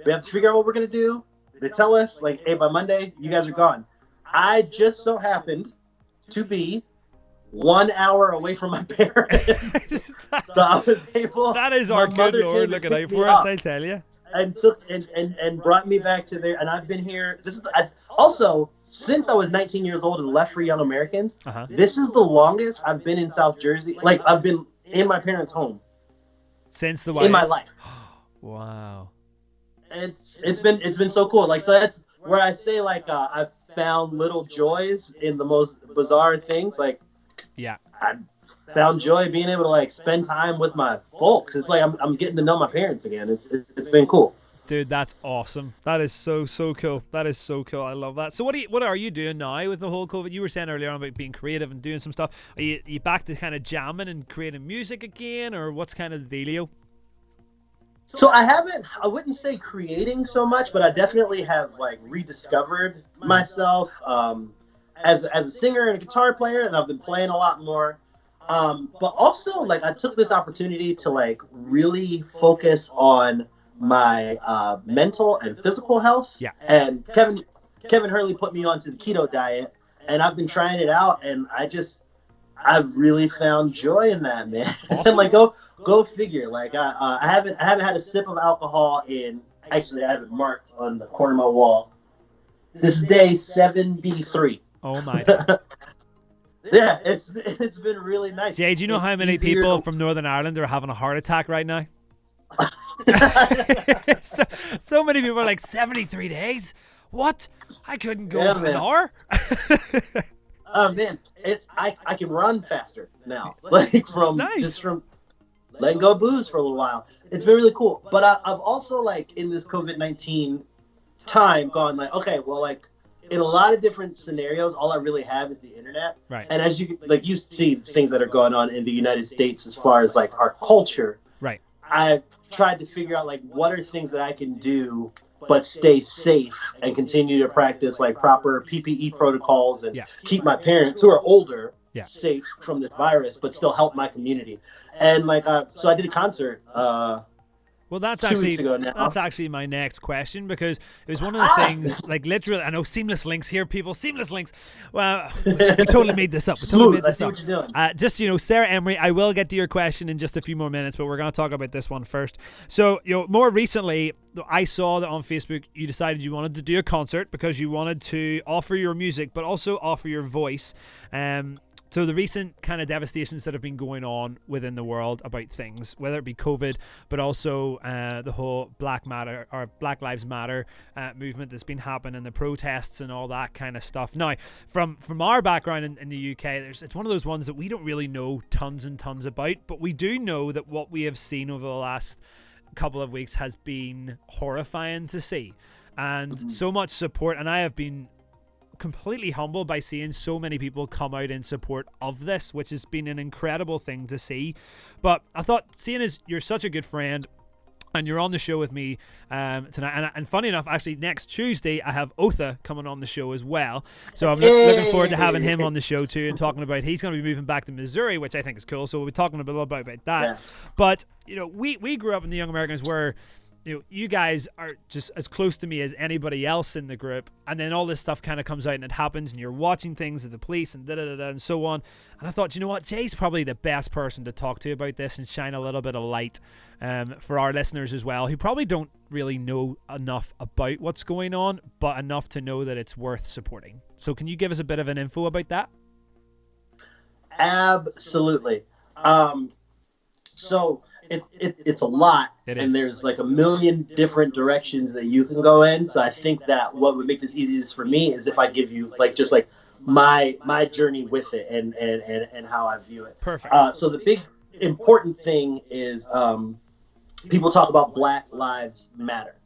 We have to figure out what we're gonna do. They tell us like, "Hey, by Monday, you guys are gone." I just so happened to be 1 hour away from my parents. So I was able. That is our good Lord looking out for us, I tell you. And took and brought me back to there, and I've been here. Also since I was 19 years old and left for Young Americans. This is the longest I've been in South Jersey. Like, I've been in my parents' home since the in my life. Wow. It's been so cool. Like, so that's where I say like I've found little joys in the most bizarre things. Like, yeah, I found joy being able to like spend time with my folks. It's like I'm getting to know my parents again. It's been cool. Dude, that's awesome. That is so cool. That is so cool. I love that. So what are you doing now with the whole COVID? You were saying earlier on about being creative and doing some stuff. Are you back to kind of jamming and creating music again, or what's kind of the dealio? So I wouldn't say creating so much, but I definitely have like rediscovered myself as a singer and a guitar player, and I've been playing a lot more. But also, like, I took this opportunity to like really focus on my mental and physical health. Yeah. And Kevin Hurley put me onto the keto diet, and I've been trying it out, and I've really found joy in that, man. Awesome. And like, go figure. Like, I haven't had a sip of alcohol in. Actually, I have it marked on the corner of my wall. This is day 73. Oh my God. Yeah, it's been really nice. Jay, do you know It's how many easier people to- from Northern Ireland are having a heart attack right now? so many people are like, 73 days? What? I couldn't go for an man. hour? Oh man, I can run faster now. Like from Nice. just from letting go of booze for a little while. It's been really cool. But I've also like in this COVID-19 time gone like, okay, well, like in a lot of different scenarios, all I really have is the internet. Right. And as you see things that are going on in the United States as far as like our culture, Right. I've tried to figure out like what are things that I can do but stay safe and continue to practice like proper PPE protocols and Yeah. keep my parents who are older Yeah. safe from this virus, but still help my community. And like, so I did a concert. Well, that's 2 weeks ago now. That's actually my next question, because it was one of the things, like literally, I know seamless links here, people, seamless links. Well, we totally made this up. We totally made I this see up. what you're doing. Just, Sarah Emery, I will get to your question in just a few more minutes, but we're going to talk about this one first. So, more recently, I saw that on Facebook you decided you wanted to do a concert because you wanted to offer your music, but also offer your voice. So the recent kind of devastations that have been going on within the world about things, whether it be COVID, but also the whole Black Lives Matter movement that's been happening, the protests and all that kind of stuff. Now, from our background in the UK, it's one of those ones that we don't really know tons and tons about, but we do know that what we have seen over the last couple of weeks has been horrifying to see, and so much support. And I have been completely humbled by seeing so many people come out in support of this, which has been an incredible thing to see. But I thought, seeing as you're such a good friend and you're on the show with me tonight, and funny enough, actually next Tuesday I have Otha coming on the show as well, so I'm looking forward to having him on the show too, and talking about, he's going to be moving back to Missouri, which I think is cool, so we'll be talking a little bit about that. Yeah. But we grew up in the Young Americans where you guys are just as close to me as anybody else in the group, and then all this stuff kind of comes out and it happens, and you're watching things at the police and and so on. And I thought, you know what, Jay's probably the best person to talk to about this and shine a little bit of light for our listeners as well, who probably don't really know enough about what's going on, but enough to know that it's worth supporting. So can you give us a bit of an info about that? Absolutely. So it's a lot, It and is. there's like a million different directions that you can go in. So I think that what would make this easiest for me is if I give you like just like my journey with it and how I view it. Perfect. So the big important thing is people talk about Black Lives Matter,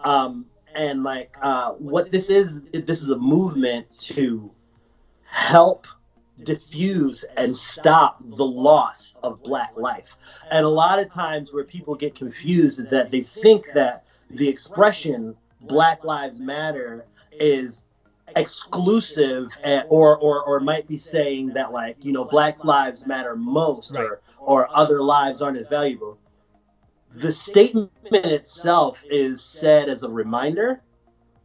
and like what this is a movement to help diffuse and stop the loss of Black life. And a lot of times where people get confused is that they think that the expression Black Lives Matter is exclusive or might be saying that like, Black lives matter most, Right. or other lives aren't as valuable. The statement itself is said as a reminder,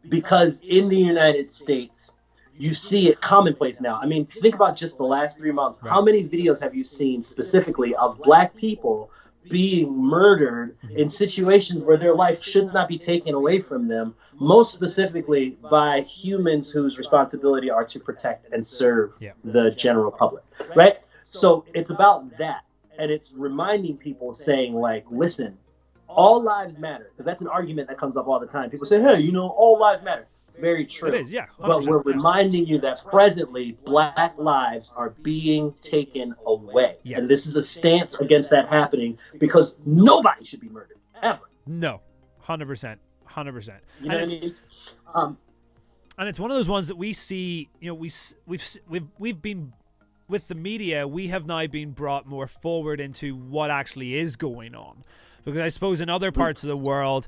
because in the United States, you see it commonplace now. I mean, think about just the last 3 months. Right. How many videos have you seen specifically of Black people being murdered in situations where their life should not be taken away from them, most specifically by humans whose responsibility are to protect and serve Yeah. the general public, right? So it's about that. And it's reminding people, saying like, listen, all lives matter. Because that's an argument that comes up all the time. People say, hey, all lives matter. It's very true. It is, yeah. But we're 100%. reminding you that presently Black lives are being taken away. Yeah. And this is a stance against that happening, because nobody should be murdered, ever. No, 100%. 100%. You know what I mean? And it's one of those ones that we see, we've been, with the media, we have now been brought more forward into what actually is going on. Because I suppose in other parts of the world,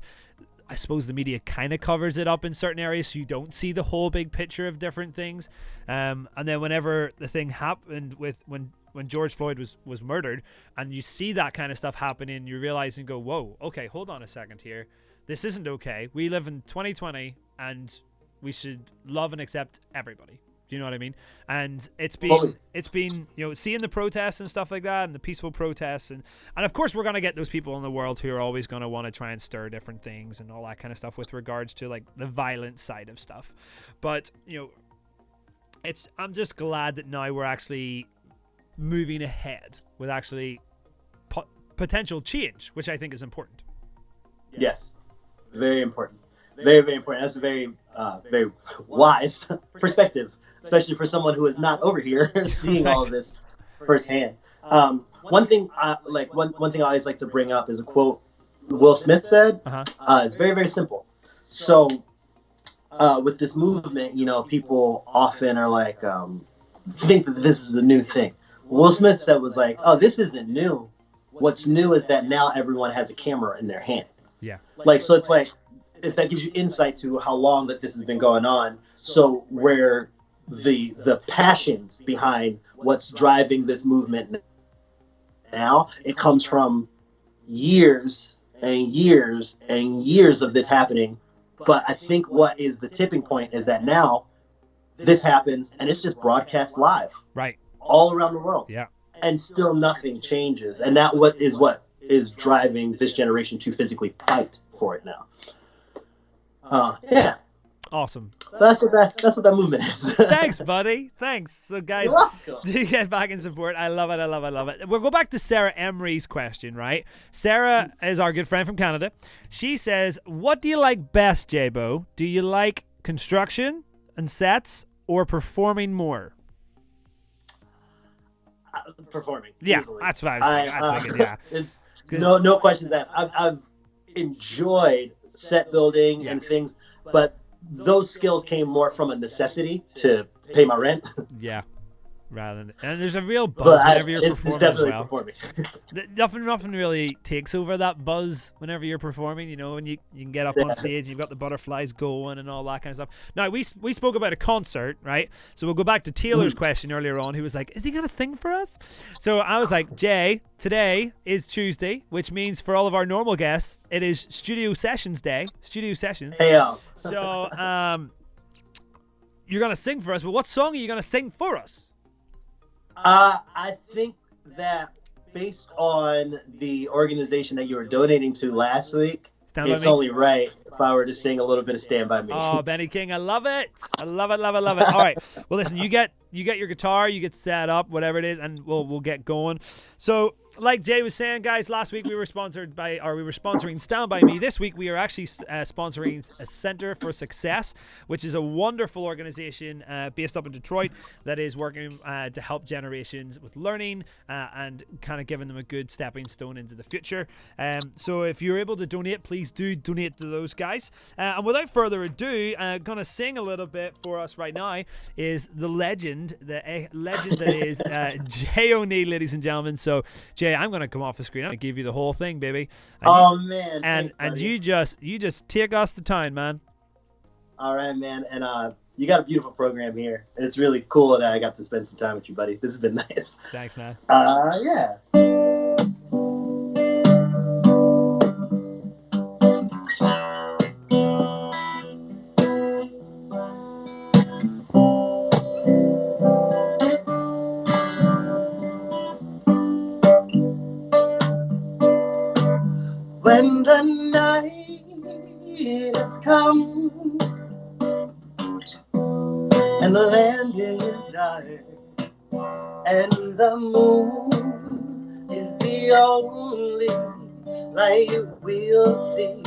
I suppose the media kind of covers it up in certain areas, so you don't see the whole big picture of different things. And then whenever the thing happened when George Floyd was murdered, and you see that kind of stuff happening, you realize and go, whoa, okay, hold on a second here. This isn't okay. We live in 2020, and we should love and accept everybody. Do you know what I mean? And it's been seeing the protests and stuff like that, and the peaceful protests, and of course we're gonna get those people in the world who are always gonna want to try and stir different things and all that kind of stuff with regards to like the violent side of stuff. But I'm just glad that now we're actually moving ahead with actually potential change, which I think is important. Yes, very important. Very, very important. That's a very, very wise perspective, especially for someone who is not over here seeing all of this firsthand. One thing I always like to bring up is a quote Will Smith said. It's very, very simple. So with this movement, people often are like, think that this is a new thing. Will Smith said was like, oh, this isn't new. What's new is that now everyone has a camera in their hand. Yeah. So it's like, if that gives you insight to how long that this has been going on. So where the passions behind what's driving this movement now, it comes from years and years and years of this happening. But I think what is the tipping point is that now this happens and it's just broadcast live. Right. All around the world. Yeah. And still nothing changes. And that what is driving this generation to physically fight for it now. Yeah. Awesome. That's what that movement is. Thanks, buddy. Thanks. So, guys, You're welcome. do get back in support. I love it. I love it. I love it. We'll go back to Sarah Emery's question, right? Sarah is our good friend from Canada. She says, what do you like best, J-Bo? Do you like construction and sets or performing more? Performing. Yeah, easily. that's what I was thinking. Yeah. It's no questions asked. I've enjoyed set building and things, but those skills came more from a necessity to pay my rent. Yeah. Rather than, and there's a real buzz whenever you're performing it's definitely as well. performing. Nothing really takes over that buzz whenever you're performing, when you can get up on stage, you've got the butterflies going and all that kind of stuff. Now, we spoke about a concert, right? So we'll go back to Taylor's question earlier on, who was like, is he going to sing for us? So I was like, Jay, today is Tuesday, which means for all of our normal guests, it is Studio Sessions Day. Studio Sessions. Hey, So you're going to sing for us, but what song are you going to sing for us? I think that based on the organization that you were donating to last week, it's only right if I were to sing a little bit of Stand By Me. Oh, Benny King, I love it. I love it, love it, love it. All right. Well, listen, you get your guitar, you get set up, whatever it is, and we'll get going. So, like Jay was saying, guys, last week we were sponsoring Stand By Me. This week we are actually sponsoring a Center for Success, which is a wonderful organization based up in Detroit that is working to help generations with learning and kind of giving them a good stepping stone into the future. So if you're able to donate, please do donate to those guys. And without further ado, going to sing a little bit for us right now is the legend that is Jay O'Neill, ladies and gentlemen. So Jay, I'm gonna come off the screen. I'm gonna give you the whole thing, baby. Man! And thanks, you just take us to town, man. All right, man. And you got a beautiful program here. It's really cool that I got to spend some time with you, buddy. This has been nice. Thanks, man. Yeah. When the night has come and the land is dark and the moon is the only light we'll see.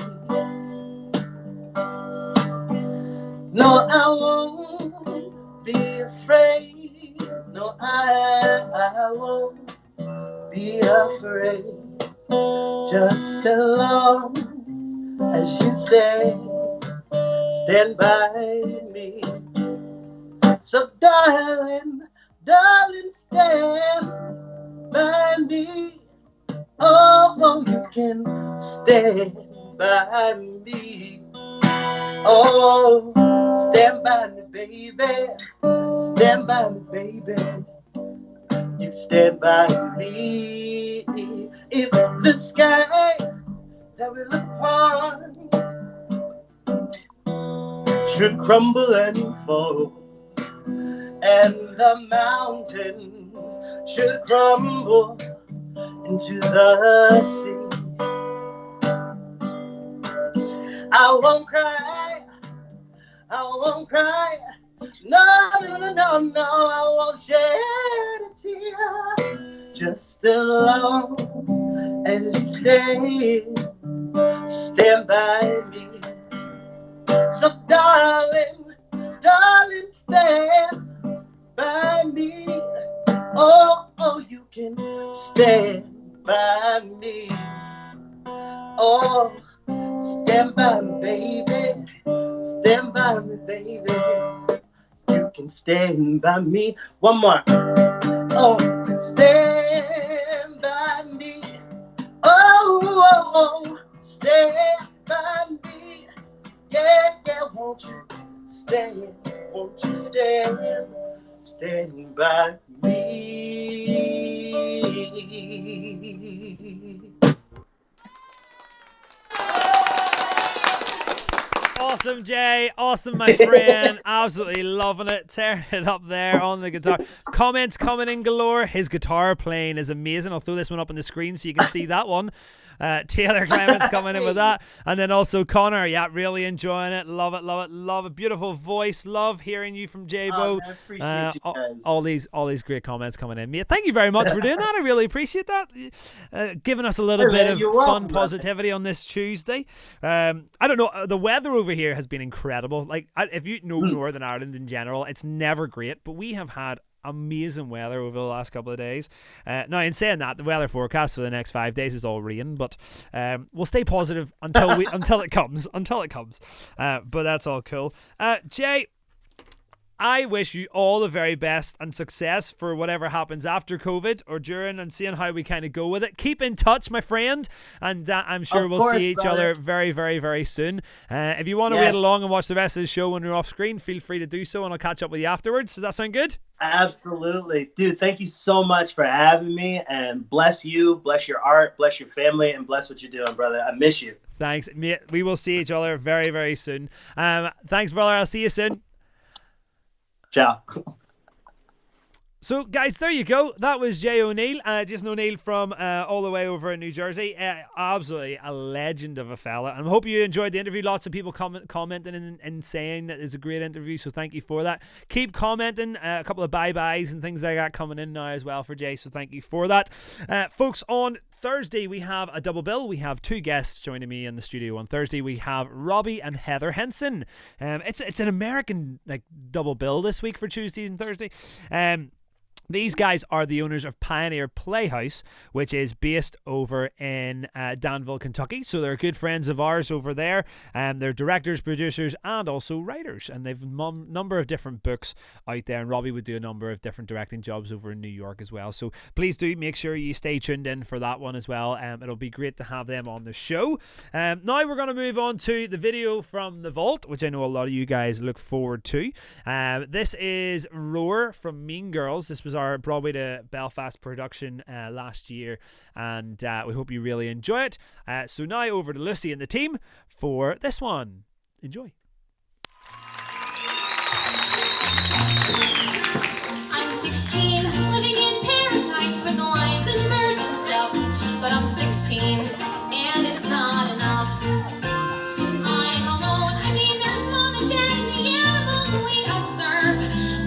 No, I won't be afraid. No, I won't be afraid. Just as long as you stand by me. So darling, stand by me. Oh, you can stand by me. Oh, stand by me, baby. Stand by me, baby. You stand by me. If the sky that we look upon should crumble and fall, and the mountains should crumble into the sea, I won't cry, No, no, no, no, no, I won't shed a tear. Just as long as you stand by me. So darling, darling, stand by me. Oh, oh, you can stand by me. Oh, stand by me, baby. Stand by me, baby. You can stand by me. One more. Oh, stand by me. Oh, oh, oh, stand by me. Yeah, yeah, won't you stand? Won't you stand by me? Awesome, Jay. Awesome, my friend. Absolutely loving it. Tearing it up there on the guitar. Comments coming in galore. His guitar playing is amazing. I'll throw this one up on the screen so you can see that one. Taylor Clements coming in with that. And then also Connor. Yeah, really enjoying it. Love it, love it, love it. Beautiful voice. Love hearing you from J-Bo. I appreciate you guys. All these great comments coming in. Mate, thank you very much for doing that. I really appreciate that. Giving us a little bit of fun positivity on this Tuesday. I don't know. The weather over here has been incredible. Like, if you know Northern Ireland in general, it's never great, but we have had amazing weather over the last couple of days. Now, in saying that, the weather forecast for the next 5 days is all rain, but we'll stay positive until it comes. But that's all cool. Jay, I wish you all the very best and success for whatever happens after COVID or during, and seeing how we kind of go with it. Keep in touch, my friend, and I'm sure we'll see each other very, very, very soon. If you want to wait along and watch the rest of the show when we're off screen, feel free to do so, and I'll catch up with you afterwards. Does that sound good? Absolutely. Dude, thank you so much for having me, and bless you, bless your art, bless your family, and bless what you're doing, brother. I miss you. Thanks, mate. We will see each other very, very soon. Thanks, brother. I'll see you soon. Ciao. So, guys, there you go. That was Jay O'Neill, Jason O'Neill from all the way over in New Jersey. Absolutely a legend of a fella. And I hope you enjoyed the interview. Lots of people commenting and saying that it's a great interview, so thank you for that. Keep commenting. A couple of bye-byes and things like that coming in now as well for Jay, so thank you for that. Folks, on Thursday, we have a double bill. We have two guests joining me in the studio on Thursday. We have Robbie and Heather Henson. It's an American double bill this week for Tuesdays and Thursday. These guys are the owners of Pioneer Playhouse, which is based over in Danville, Kentucky. So they're good friends of ours over there. They're directors, producers, and also writers. And they've a number of different books out there. And Robbie would do a number of different directing jobs over in New York as well. So please do make sure you stay tuned in for that one as well. It'll be great to have them on the show. Now we're going to move on to the video from The Vault, which I know a lot of you guys look forward to. This is Roar from Mean Girls. This was our Broadway to Belfast production last year, and we hope you really enjoy it. So now over to Lucy and the team for this one. Enjoy. I'm 16, living in paradise with the lions and birds and stuff, but I'm 16 and it's not enough. I'm alone, I mean there's mom and dad and the animals we observe,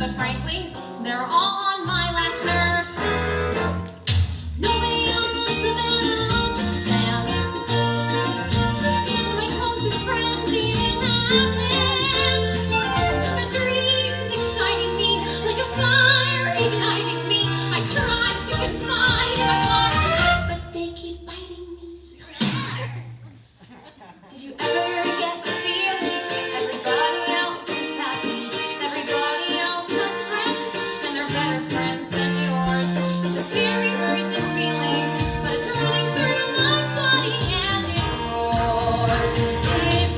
but frankly they're all on my last nerve. Nobody on the savannah understands. None of my closest friends even have plans. The dreams exciting me like a fire igniting me. I tried to confide in my lungs, but they keep biting me. Did you ever get the feeling everybody else is happy? Everybody else has friends, and they're better friends than yours. It's a very recent feeling, but it's running through my body and it roars. It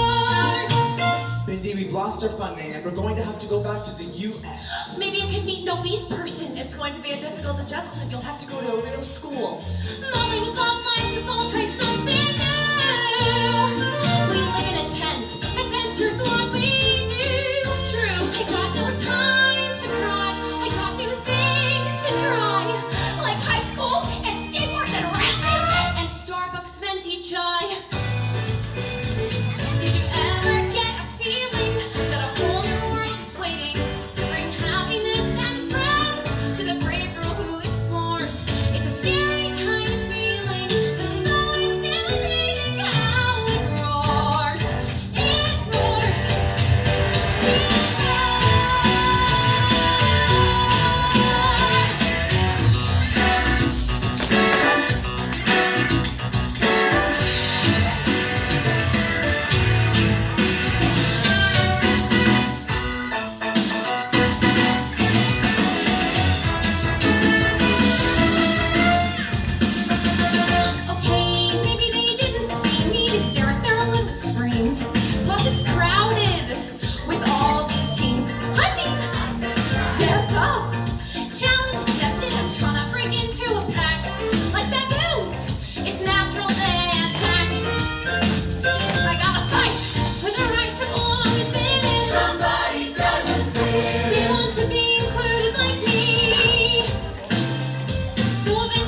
roars. Mindy, we've lost our funding and we're going to have to go back to the U.S. Maybe I can meet an obese person. It's going to be a difficult adjustment. You'll have to go to a real school. Molly would love life, let's all try something new. We live in a tent, adventure's what we do. True, I got no time to cry. I got new things to try, like high school and skateboards and rapping and Starbucks venti chai. Did you ever get a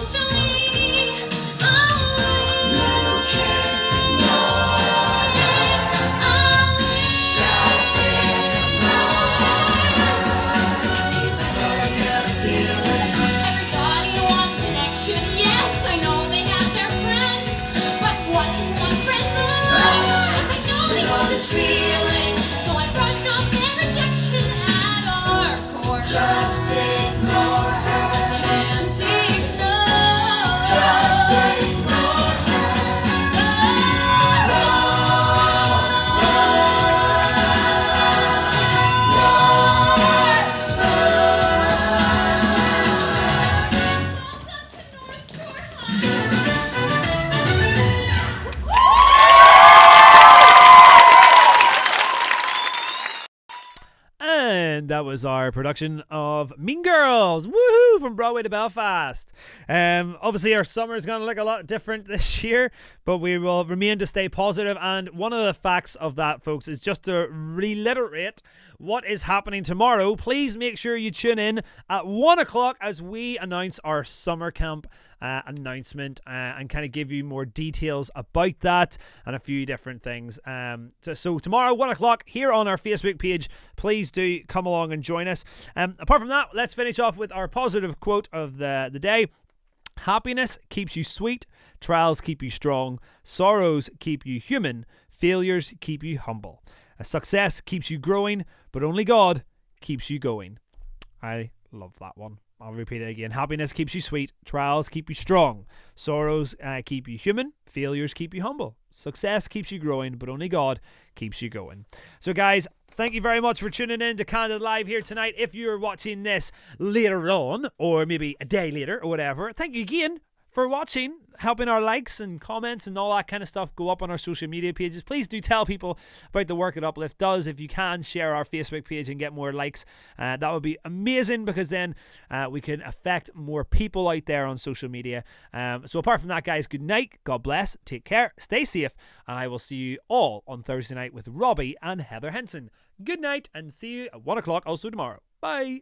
eventually I'll win. You can't ignore it. I'll win. Just everybody wants connection. Yes, I know they have their friends, but what is one friend more? 'Cause I know they hold this feeling, so I brush off their rejection at our core. Just ignore her. Can't ignore. Just ignore her. And that was our production of Mean Girls, woohoo, from Broadway to Belfast. Obviously, our summer is going to look a lot different this year, but we will remain to stay positive. And one of the facts of that, folks, is just to reiterate what is happening tomorrow. Please make sure you tune in at 1 o'clock as we announce our summer camp announcement and kind of give you more details about that and a few different things. So tomorrow, 1 o'clock, here on our Facebook page, please do come along and join us. Apart from that, let's finish off with our positive quote of the day. Happiness keeps you sweet, trials keep you strong, sorrows keep you human, failures keep you humble. Success keeps you growing, but only God keeps you going. I love that one. I'll repeat it again. Happiness keeps you sweet, trials keep you strong, sorrows keep you human, failures keep you humble. Success keeps you growing, but only God keeps you going. So guys, thank you very much for tuning in to Candid Live here tonight. If you're watching this later on, or maybe a day later or whatever, thank you again for watching, helping our likes and comments and all that kind of stuff go up on our social media pages. Please do tell people about the work that Uplift does. If you can, share our Facebook page and get more likes. That would be amazing, because then we can affect more people out there on social media. So apart from that, guys, good night. God bless. Take care. Stay safe. And I will see you all on Thursday night with Robbie and Heather Henson. Good night, and see you at 1 o'clock also tomorrow. Bye.